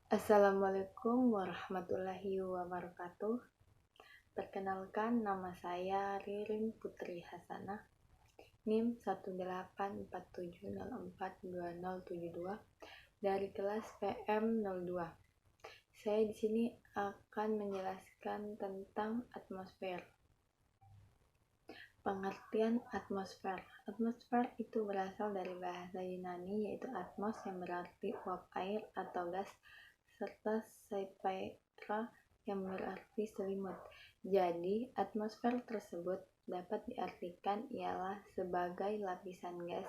Assalamualaikum warahmatullahi wabarakatuh. Perkenalkan, nama saya Ririn Putri Hasanah, NIM 18470420072 dari kelas PM02. Saya di sini akan menjelaskan tentang atmosfer. Pengertian atmosfer. Atmosfer itu berasal dari bahasa Yunani, yaitu atmos yang berarti uap air atau gas, serta psaephaira yang berarti selimut. Jadi, atmosfer tersebut dapat diartikan ialah sebagai lapisan gas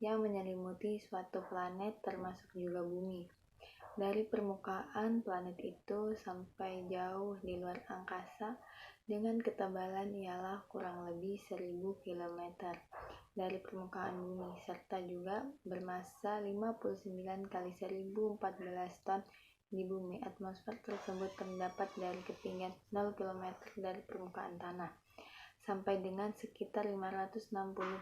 yang menyelimuti suatu planet termasuk juga bumi. Dari permukaan planet itu sampai jauh di luar angkasa dengan ketebalan ialah kurang lebih 1000 km dari permukaan bumi, serta juga bermassa 59 kali 1014 ton di bumi. Atmosfer tersebut terdapat dari ketinggian 0 km dari permukaan tanah sampai dengan sekitar 560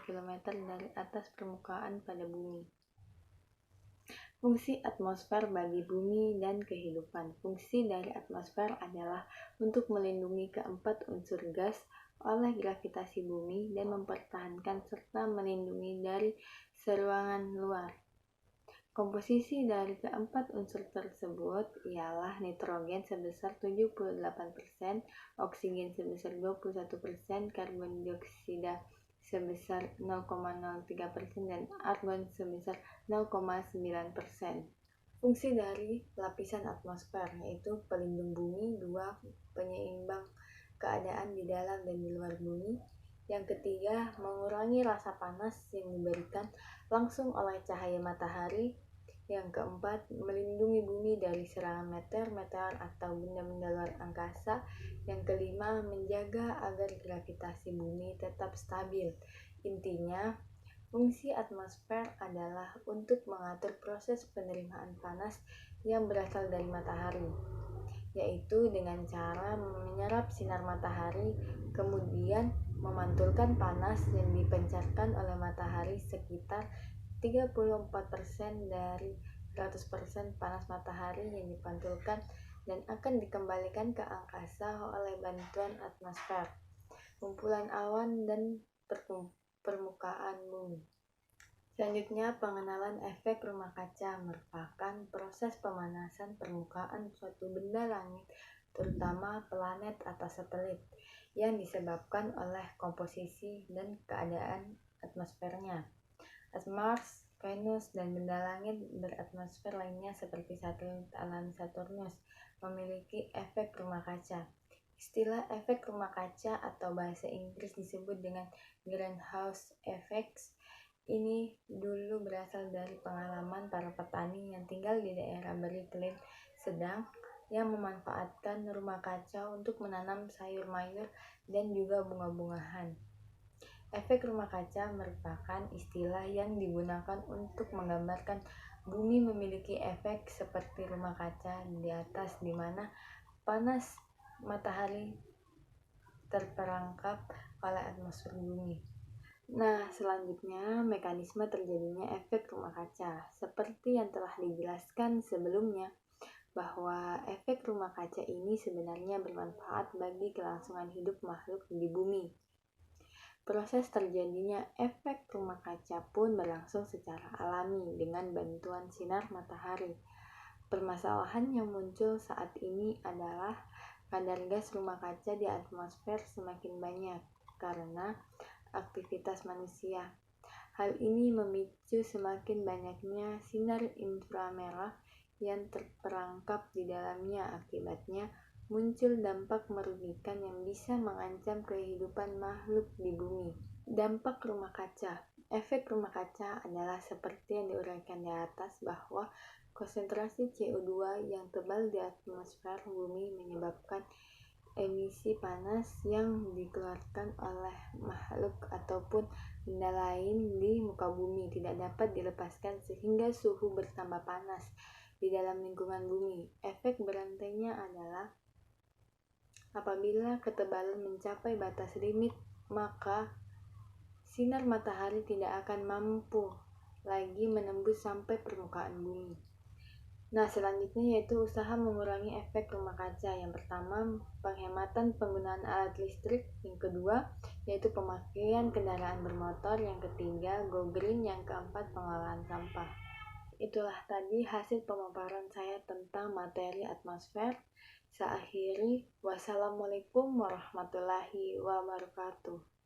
km dari atas permukaan pada bumi. Fungsi atmosfer bagi bumi dan kehidupan. Fungsi dari atmosfer adalah untuk melindungi keempat unsur gas oleh gravitasi bumi dan mempertahankan serta melindungi dari seruangan luar. Komposisi dari keempat unsur tersebut ialah nitrogen sebesar 78%, oksigen sebesar 21%, karbon dioksida sebesar 0,03% dan argon sebesar 0,9%. Fungsi dari lapisan atmosfer yaitu pelindung bumi, 2. Penyeimbang keadaan di dalam dan di luar bumi. Yang ketiga, mengurangi rasa panas yang diberikan langsung oleh cahaya matahari. Yang keempat, melindungi bumi dari serangan meteor atau benda-benda luar angkasa. Yang kelima, menjaga agar gravitasi bumi tetap stabil. Intinya, fungsi atmosfer adalah untuk mengatur proses penerimaan panas yang berasal dari matahari, yaitu dengan cara menyerap sinar matahari, kemudian memantulkan panas yang dipancarkan oleh matahari sekitar 34% dari 100% panas matahari yang dipantulkan dan akan dikembalikan ke angkasa oleh bantuan atmosfer, kumpulan awan, dan permukaan bumi. Selanjutnya, pengenalan efek rumah kaca merupakan proses pemanasan permukaan suatu benda langit, terutama planet atau satelit, yang disebabkan oleh komposisi dan keadaan atmosfernya. Mars, Venus, dan benda langit beratmosfer lainnya seperti satelit alam Saturnus memiliki efek rumah kaca. Istilah efek rumah kaca atau bahasa Inggris disebut dengan greenhouse effects. Ini dulu berasal dari pengalaman para petani yang tinggal di daerah beriklim sedang yang memanfaatkan rumah kaca untuk menanam sayur mayur dan juga bunga-bungahan. Efek rumah kaca merupakan istilah yang digunakan untuk menggambarkan bumi memiliki efek seperti rumah kaca di atas, di mana panas matahari terperangkap oleh atmosfer bumi. Nah, selanjutnya mekanisme terjadinya efek rumah kaca. Seperti yang telah dijelaskan sebelumnya, bahwa efek rumah kaca ini sebenarnya bermanfaat bagi kelangsungan hidup makhluk di bumi. Proses terjadinya efek rumah kaca pun berlangsung secara alami dengan bantuan sinar matahari. Permasalahan yang muncul saat ini adalah kadar gas rumah kaca di atmosfer semakin banyak karena aktivitas manusia. Hal ini memicu semakin banyaknya sinar inframerah yang terperangkap di dalamnya. Akibatnya muncul dampak merugikan yang bisa mengancam kehidupan makhluk di bumi. Dampak rumah kaca. Efek rumah kaca adalah seperti yang diuraikan di atas, bahwa konsentrasi CO2 yang tebal di atmosfer bumi menyebabkan emisi panas yang dikeluarkan oleh makhluk ataupun benda lain di muka bumi tidak dapat dilepaskan sehingga suhu bertambah panas di dalam lingkungan bumi. Efek berantainya adalah apabila ketebalan mencapai batas limit, maka sinar matahari tidak akan mampu lagi menembus sampai permukaan bumi. Nah, selanjutnya yaitu usaha mengurangi efek rumah kaca. Yang pertama, penghematan penggunaan alat listrik. Yang kedua, yaitu pemakaian kendaraan bermotor. Yang ketiga, go green. Yang keempat, pengolahan sampah. Itulah tadi hasil pemaparan saya tentang materi atmosfer. Saya akhiri. Wassalamualaikum warahmatullahi wabarakatuh.